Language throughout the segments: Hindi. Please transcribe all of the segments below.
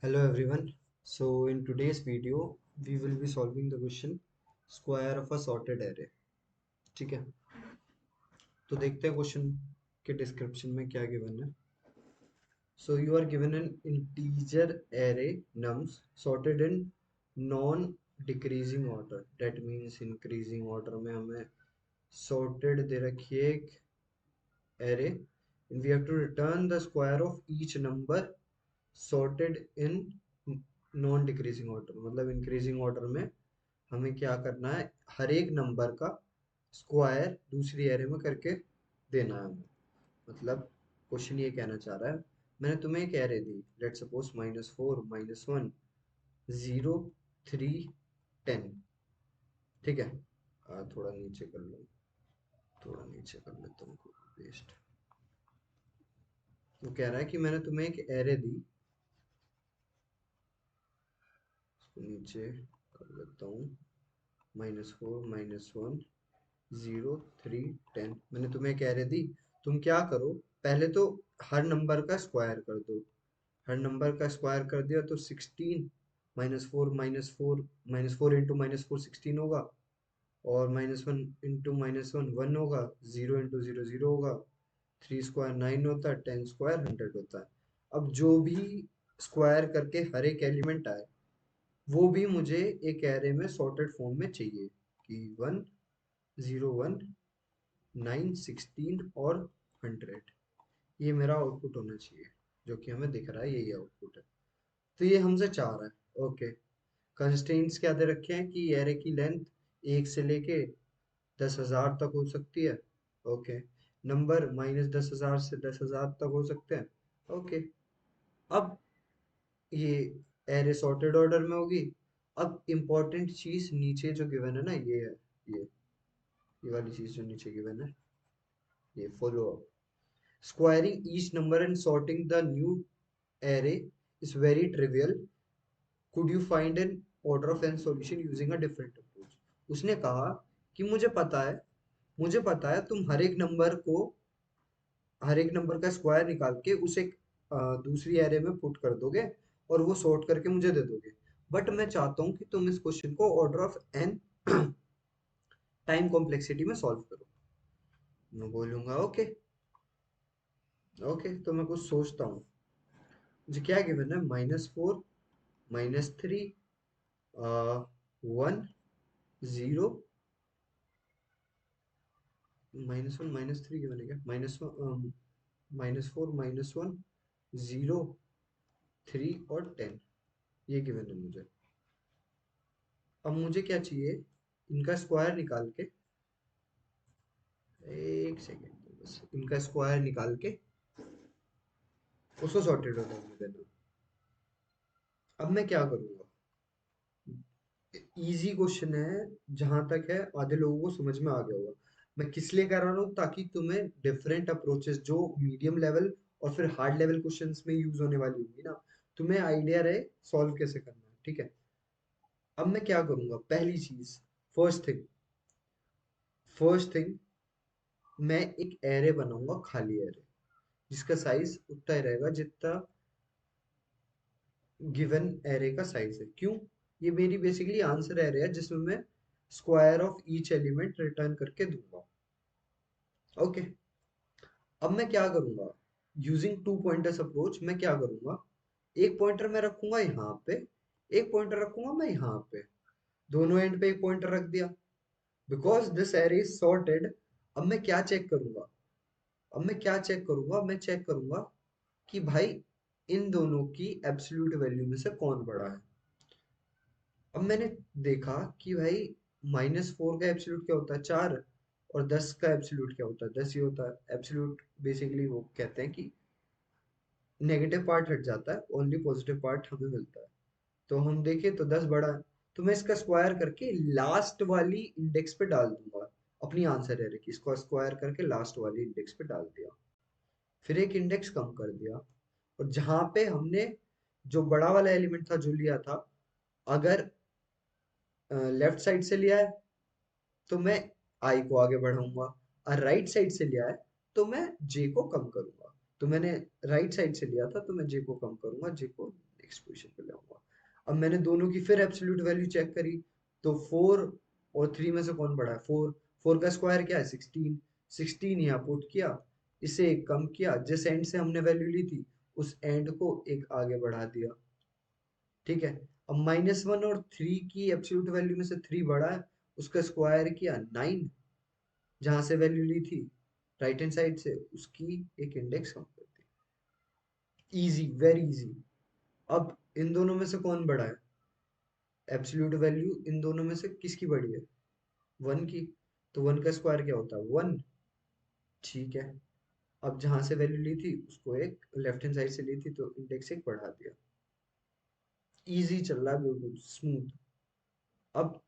Hello everyone. So in today's video, we will be solving the question square of a sorted array. ठीक है, तो देखते हैं क्वेश्चन के डिस्क्रिप्शन में क्या गिवन है. So you are given an integer array nums sorted in non decreasing order. That means increasing order में हमें sorted दे रखी है एक array and we have to return the square of each number sorted in non decreasing order. मतलब इंक्रीजिंग ऑर्डर में हमें क्या करना है, हर एक नंबर का स्क्वायर दूसरी एरे में करके देना है हमें. मतलब क्वेश्चन ये कहना चाह रहा है, मैंने तुम्हें एक एरे दी, लेट सपोज -4 -1 0 3 10. ठीक है, थोड़ा नीचे कर लो, थोड़ा नीचे कर लेता हूँ पेस्ट. वो कह रहा है कि मैंने तुम्हें एक एरे दी, इसको नीचे कर लेता हूँ, -4 -1 0 3 10. मैंने तुम्हें एक एरे दी, तुम क्या करो, पहले तो हर नंबर का स्क्वायर कर दो. हर नंबर का स्क्वायर कर दिया तो 16 -4 इंटू -4 16 होगा, और -1 इंटू -1 1 होगा, 0 इंटू 0 0 होगा, 3 स्क्वायर 9 होता है, 10 स्क्वायर 100 होता है. अब जो भी स्क्वायर करके हर एक एलिमेंट आए वो भी मुझे एक एरे में सॉर्टेड फॉर्म में चाहिए कि 1 0 1 9 16 और 100. ये मेरा आउटपुट होना चाहिए, जो कि हमें दिख रहा है, यही आउटपुट है. तो ये हमसे चाह रहा है. ओके, कंस्ट्रेंट्स क्या दे रखे हैं कि एरे की लेंथ 1 से लेके 10,000 तक हो सकती है. ओके, नंबर -10,000 से 10,000 तक हो सकते हैं. ओके, अब ये एरे सॉर्टेड ऑर्डर में होगी. अब इम्पोर्टेंट चीज नीचे जो गिवन है ना, ये है, ये वाली चीज जो नीचे गिवन है, ये follow up. Squaring each number and sorting the new array is very trivial. Could you find an order of n solution using a different approach? उसने कहा कि मुझे पता है तुम हर एक नंबर का स्क्वायर निकाल के उसे दूसरी एरे में पुट कर दोगे और वो सॉर्ट करके मुझे दे दोगे. बट मैं चाहता हूँ कि तुम इस क्वेश्चन को order of n time complexity में सॉल्व करो. मैं बोलूंगा ओके. ओके, तो मैं कुछ सोचता हूँ. मुझे क्या गिवन है, -4 -3 1 0 -1 -3 गिवन है क्या, -4 -1 0 3 और 10. ये गिवन है मुझे. अब मुझे क्या चाहिए, इनका स्क्वायर निकाल के, एक सेकेंड बस, इनका स्क्वायर निकाल के उसको सॉर्टेड ऑर्डर में देना. अब मैं क्या करूंगा, इजी क्वेश्चन है, जहां तक है आधे लोगों को समझ में आ गया होगा. मैं किस लिए कर रहा हूँ, ताकि तुम्हें डिफरेंट अप्रोचेस जो मीडियम लेवल और फिर हार्ड लेवल क्वेश्चंस में यूज होने वाली होंगी ना, तुम्हें आइडिया रहे सॉल्व कैसे करना है. ठीक है, अब मैं क्या करूंगा, पहली चीज, फर्स्ट थिंग फर्स्ट थिंग मैं एक एरे बनाऊंगा, खाली एरे, जिसका साइज उतना ही रहेगा जितना गिवन एरे का साइज है. क्यों, ये मेरी बेसिकली आंसर एरे है जिसमें मैं square of each element return करके दूंगा. ओके, अब मैं क्या करूंगा, यूजिंग टू पॉइंटर्स अप्रोच, मैं क्या करूंगा, एक पॉइंटर मैं रखूंगा यहाँ पे, एक पॉइंटर रखूंगा मैं यहाँ पे, दोनों एंड पे एक पॉइंटर रख दिया, because this array is sorted. अब मैं क्या चेक करूंगा, मैं चेक करूंगा कि भाई इन दोनों की एब्सोल्यूट वैल्यू में से कौन बड़ा है. अब मैंने देखा कि भाई -4 का एब्सोल्यूट क्या होता है, 4, और 10 का एब्सोल्यूट क्या होता है, 10 ही होता है. एब्सोल्यूट बेसिकली वो कहते हैं कि नेगेटिव पार्ट हट जाता है, ओनली पॉजिटिव पार्ट हमें मिलता है. तो हम देखें तो 10 बड़ा है, तो मैं इसका स्क्वायर करके लास्ट वाली इंडेक्स पे डाल दूंगा. अपनी आंसर है कि इसको स्क्वायर करके लास्ट वाली इंडेक्स पे डाल दिया, फिर एक इंडेक्स कम कर दिया, और जहां पे हमने जो बड़ा वाला एलिमेंट था जो लिया था, अगर लेफ्ट साइड से लिया है तो मैं आई को आगे बढ़ाऊंगा, और राइट साइड से लिया है तो मैं जे को कम करूंगा. तो मैंने राइट साइड से लिया था तो मैं जे को कम करूंगा, जे को नेक्स्ट पोजीशन पे ले आऊंगा। अब मैंने दोनों की फिर एब्सोल्यूट वैल्यू चेक करी, तो 4 और 3 में से कौन बड़ा है? 4। 4 का स्क्वायर क्या है? 16। 16 यहाँ पुट किया, इसे एक कम किया, जिस एंड से हमने वैल्यू ली थी उस एंड को एक आगे बढ़ा दिया। ठीक है। अब -1 और 3 की एब्सोल्यूट वैल्यू में से 3 बड़ा है, उसका स्क्वायर किया 9, जहां से वैल्यू ली थी राइट हैंड साइड से, उसकी एक इंडेक्स कम कर दी। Easy, very easy. अब इन दोनों में से कौन बड़ा है? एब्सोल्यूट वैल्यू इन दोनों में से किसकी बड़ी है? 1 की। तो 1 का स्क्वायर क्या होता है? 1। ठीक है। अब जहां से वैल्यू ली थी उसको एक लेफ्ट हैंड साइड से ली थी, तो इंडेक्स एक बढ़ा दिया। इजी चल रहा है, बिल्कुल स्मूथ। अब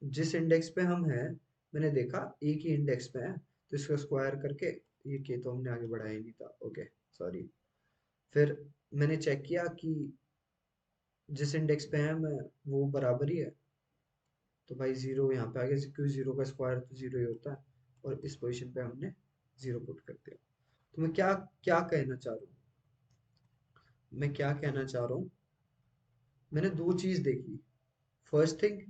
जिस इंडेक्स पे हम हैं, मैंने देखा एक ही इंडेक्स पे है, तो इसका स्क्वायर करके, ये के तो हमने आगे बढ़ाया ही नहीं था, ओके सॉरी। फिर मैंने चेक किया कि जिस इंडेक्स पे है मैं, वो बराबर ही है, तो भाई जीरो यहाँ पे आ गया, क्योंकि जीरो का स्क्वायर तो जीरो ही होता है, और इस पोजीशन पे हमने जीरो पुट कर दिया। तो मैं क्या क्या कहना चाह रहा हूँ, मैं क्या कहना चाह रहा हूँ, मैंने दो चीज देखी। फर्स्ट थिंग,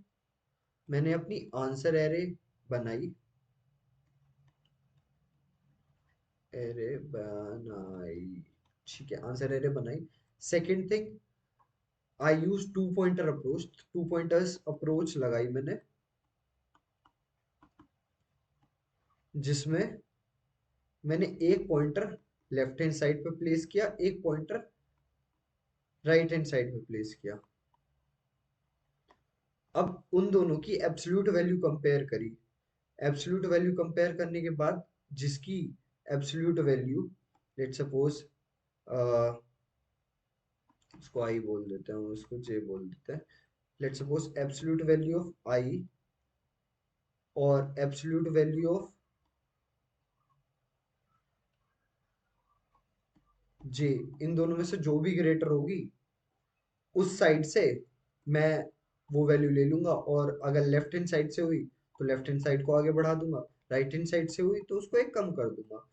मैंने अपनी आंसर एरे बनाई, एरे बनाई, ठीक है, आंसर एरे बनाई। Second thing, I use two pointer approach, two pointers approach लगाई मैंने, जिसमें मैंने एक पॉइंटर लेफ्ट हैंड साइड पे प्लेस किया, एक पॉइंटर राइट हैंड साइड पे प्लेस किया। अब उन दोनों की एब्सोल्यूट वैल्यू कंपेयर करी। एब्सोल्यूट वैल्यू कंपेयर करने के बाद जिसकी एब्सोल्यूट वैल्यू, लेट सपोज उसको आई बोल देते हैं, उसको जे बोल देते हैं, let suppose absolute value of i और एब्सोल्यूट वैल्यू ऑफ जे, इन दोनों में से जो भी ग्रेटर होगी उस साइड से मैं वो वैल्यू ले लूंगा, और अगर लेफ्ट हैंड साइड से हुई तो लेफ्ट हैंड साइड को आगे बढ़ा दूंगा, राइट हैंड साइड से हुई तो उसको एक कम कर दूंगा।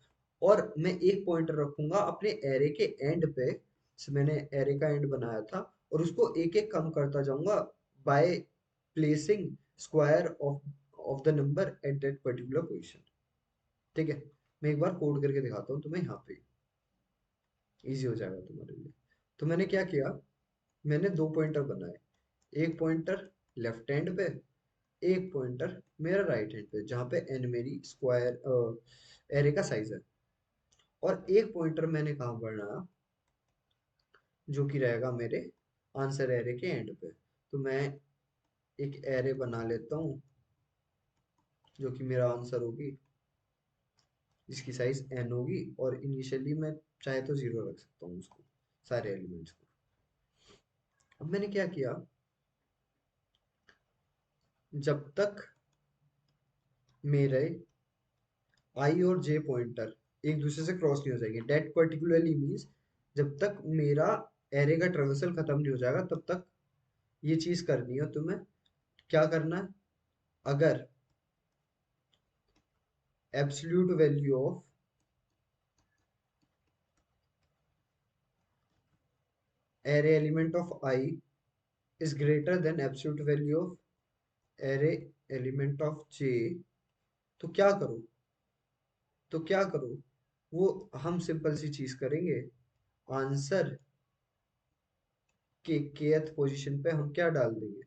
और मैं एक पॉइंटर रखूंगा अपने एरे के एंड पे, मैंने एरे का एंड बनाया था, और उसको एक एक कम करता जाऊंगा by placing square of the number at that particular position. ठीक है। मैं एक बार कोड करके दिखाता हूँ तुम्हें, यहाँ पे इजी हो जाएगा तुम्हारे लिए। तो मैंने क्या किया, मैंने दो पॉइंटर बनाए, एक पॉइंटर लेफ्ट हैंड पे, एक पॉइंटर मेरा राइट हैंड पे, जहाँ पे एन मेरी स्क्वायर एरे का साइज है, और एक पॉइंटर मैंने कहाँ बनाया, जो कि रहेगा मेरे आंसर एरे के एंड पे। तो मैं एक एरे बना लेता हूँ जो कि मेरा आंसर होगी, जिसकी साइज एन होगी, और इनिशियली मैं चाहे तो जीरो रख सकता हूँ उसको, सारे एलिमेंट्स को। अब मैंने क्या किया, जब तक मेरे आई और जे पॉइंटर एक दूसरे से क्रॉस नहीं हो जाएंगे, डेट पर्टिकुलरली मीन्स जब तक मेरा एरे का ट्रेवर्सल खत्म नहीं हो जाएगा तब तक ये चीज करनी है तुम्हें। क्या करना है, अगर absolute value of array element of i is greater than absolute value of array element of j, तो क्या करो, तो क्या करो, वो हम सिंपल सी चीज करेंगे, आंसर के केथ पोजीशन पे हम क्या डाल देंगे,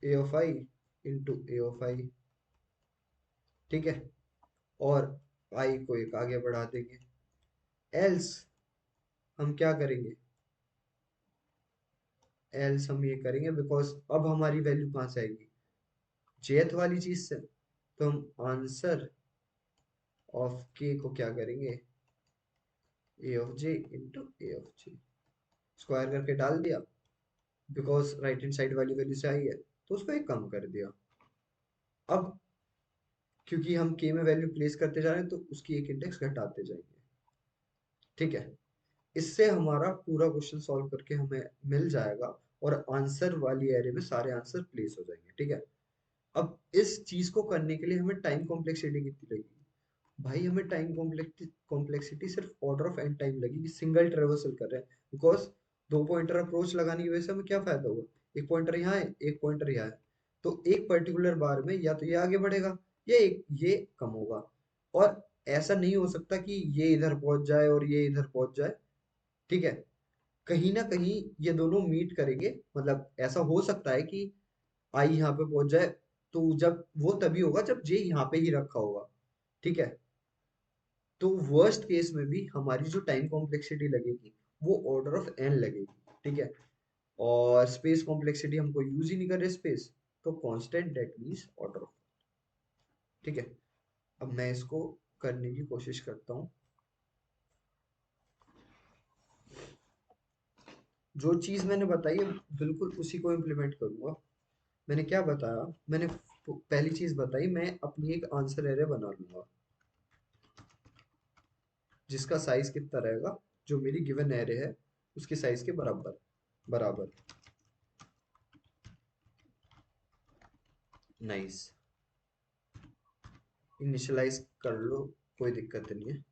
a of i into a of i. ठीक है। और आई को एक आगे बढ़ा देंगे। एल्स हम क्या करेंगे, एल्स हम ये करेंगे, बिकॉज अब हमारी वैल्यू कहाँ से आएगी, जेथ वाली चीज से, तो हम आंसर ऑफ के को क्या करेंगे, a of j into a of j, square करके डाल दिया, बिकॉज राइट हैंड साइड वाली वैल्यू से आई है, तो उसको एक कम कर दिया। अब क्योंकि हम के में वैल्यू प्लेस करते जा रहे हैं, तो उसकी एक इंडेक्स घटाते जाएंगे। ठीक है। इससे हमारा पूरा क्वेश्चन सॉल्व करके हमें मिल जाएगा, और आंसर वाली एरे में सारे आंसर प्लेस हो जाएंगे। ठीक है। अब इस चीज को करने के लिए हमें टाइम कॉम्प्लेक्सिटी कितनी लगेगी? भाई हमें टाइम कॉम्प्लेक्सिटी सिर्फ ऑर्डर ऑफ एन टाइम लगेगी, सिंगल ट्रेवर्सल कर रहे हैं, बिकॉज दो पॉइंटर अप्रोच लगाने की वजह से हमें क्या फायदा हुआ, एक पॉइंटर यहाँ है एक पॉइंटर यहाँ है, तो एक पर्टिकुलर बार में या तो ये आगे बढ़ेगा या ये कम होगा। और ऐसा नहीं हो सकता कि ये इधर पहुंच जाए और ये इधर पहुंच जाए, ठीक है, कहीं ना कहीं ये दोनों मीट करेंगे। मतलब ऐसा हो सकता है कि आई यहाँ पे पहुंच जाए, तो जब वो तभी होगा जब जे यहाँ पे ही रखा होगा, ठीक है। तो वर्स्ट केस में भी हमारी जो टाइम कॉम्प्लेक्सिटी लगेगी वो ऑर्डर ऑफ एन लगेगी, ठीक है। और स्पेस कॉम्प्लेक्सिटी हमको यूज ही नहीं कर रहे स्पेस, तो constant that means order of, ठीक है। अब मैं इसको करने की कोशिश करता हूँ। जो चीज मैंने बताई है बिल्कुल उसी को इम्प्लीमेंट करूंगा। मैंने क्या बताया, मैंने पहली चीज बताई, मैं अपनी एक आंसर एरे बना लूंगा जिसका साइज कितना रहेगा, जो मेरी गिवन एरे है उसके साइज के बराबर बराबर। नाइस, इनिशियलाइज कर लो, कोई दिक्कत नहीं है।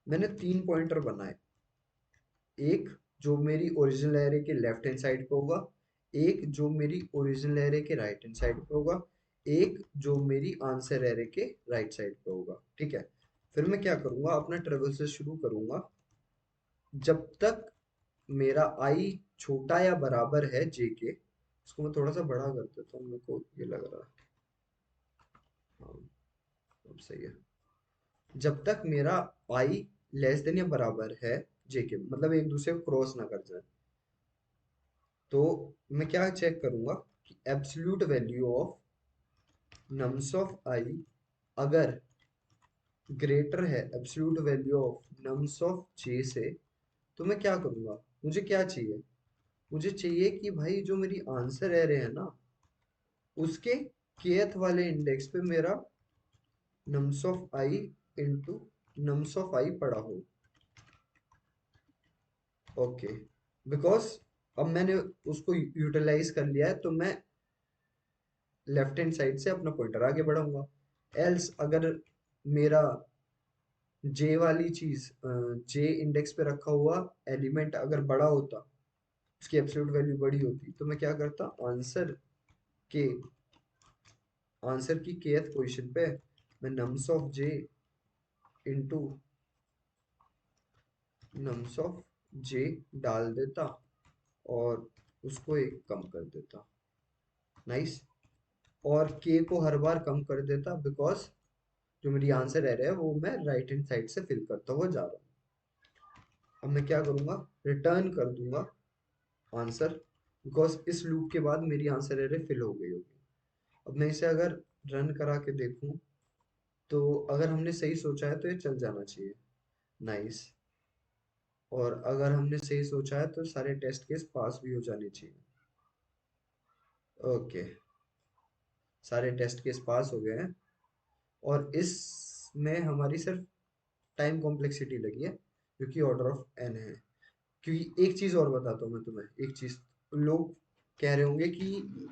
मैंने तीन पॉइंटर बनाए, एक जो मेरी ओरिजिनल एरे के लेफ्ट हैंड साइड पे होगा, एक जो मेरी ओरिजिनल एरे के राइट हैंड साइड पे होगा, एक जो मेरी आंसर एरे के राइट साइड पे होगा, ठीक है। फिर मैं क्या करूंगा, अपना ट्रेवल से शुरू करूंगा। जब तक मेरा आई छोटा या बराबर है जे के, इसको मैं थोड़ा सा बड़ा कर देता हूँ, मेरे को ये लग रहा है, हाँ अब सही है। जब तक मेरा आई लेस देन या बराबर है जे के, मतलब एक दूसरे को क्रॉस ना कर जाए, तो मैं क्या चेक करूंगा कि absolute value of nums of i अगर ग्रेटर है absolute value of nums of j से, तो मैं क्या करूंगा, मुझे क्या चाहिए, मुझे चाहिए कि भाई जो मेरी आंसर एरे है ना उसके kth वाले इंडेक्स पे मेरा nums of i into nums of i पड़ा हो, ओके। बिकॉज अब मैंने उसको यूटिलाइज कर लिया है, तो मैं लेफ्ट हैंड साइड से अपना पॉइंटर आगे बढ़ाऊंगा। एल्स अगर मेरा जे वाली चीज, जे इंडेक्स पे रखा हुआ एलिमेंट अगर बड़ा होता, उसकी एब्सोल्यूट वैल्यू बड़ी होती, तो मैं क्या करता, के आंसर की केथ पोजीशन पे मैं nums of j into nums of j डाल देता और उसको एक कम कर देता। नाइस। और के को हर बार कम कर देता, बिकॉज जो मेरी आंसर एरे है वो मैं राइट हैंड साइड से फिल करता हुआ जा रहा हूँ। अब मैं क्या करूंगा, रिटर्न कर दूंगा आंसर, बिकॉज इस लूप के बाद मेरी आंसर एरे फिल हो गई होगी। अब मैं इसे अगर रन करा के देखूं, तो अगर हमने सही सोचा है तो ये चल जाना चाहिए। नाइस। और अगर हमने सही सोचा है तो सारे टेस्ट केस पास भी हो जाने चाहिए। ओके, सारे टेस्ट केस पास हो गए हैं। और इसमें हमारी सिर्फ टाइम कॉम्प्लेक्सिटी लगी है जो कि ऑर्डर ऑफ एन है। क्योंकि एक चीज और बताता हूँ मैं तुम्हें, एक चीज लोग कह रहे होंगे कि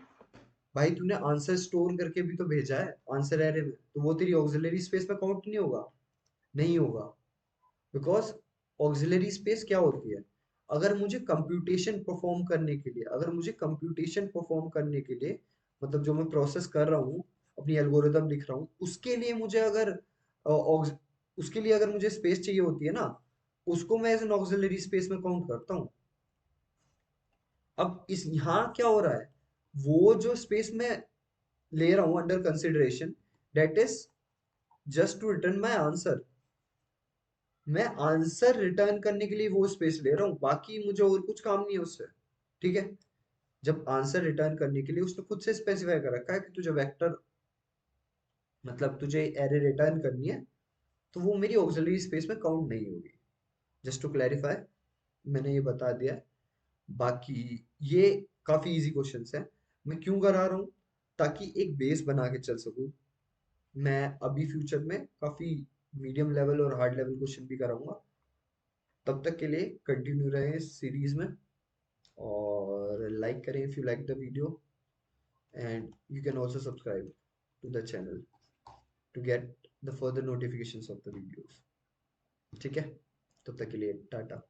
भाई तूने आंसर स्टोर करके भी तो भेजा है आंसर एरे में, तो वो तेरी ऑक्सिलरी स्पेस में काउंट नहीं होगा। नहीं होगा, बिकॉज ऑक्सिलरी स्पेस क्या होती है, अगर मुझे कंप्यूटेशन परफॉर्म करने के लिए, अगर मुझे कंप्यूटेशन परफॉर्म करने के लिए, मतलब जो मैं प्रोसेस कर रहा हूँ, अपनी एल्गोरिदम लिख रहा हूँ, उसके लिए मुझे अगर उसके लिए अगर मुझे स्पेस चाहिए होती है ना, उसको मैं एज एन ऑक्सिलरी स्पेस में काउंट करता हूँ। अब इस यहाँ क्या हो रहा है, वो जो स्पेस में ले रहा हूँ under consideration, that is just to return my answer. मैं आंसर रिटर्न करने के लिए वो स्पेस ले रहा हूँ, बाकी मुझे और कुछ काम नहीं है उससे, ठीक है। जब आंसर रिटर्न करने के लिए उसने खुद से स्पेसिफाई कर रखा है कि तुझे वेक्टर, मतलब तुझे एरे रिटर्न करनी है, तो वो मेरी ऑक्सिलरी स्पेस में काउंट नहीं होगी। जस्ट टू क्लैरिफाई, मैंने ये बता दिया है। बाकी ये काफी इजी क्वेश्चंस है। मैं क्यों करा रहा हूँ, ताकि एक बेस बना के चल सकूँ। मैं अभी फ्यूचर में काफी मीडियम लेवल और हार्ड लेवल क्वेश्चन भी कराऊंगा। तब तक के लिए कंटिन्यू रहे इस सीरीज में, और लाइक करें if you like the video, and you can also subscribe to the channel to get the further notifications of the videos. ठीक है, तब तक के लिए टाटा।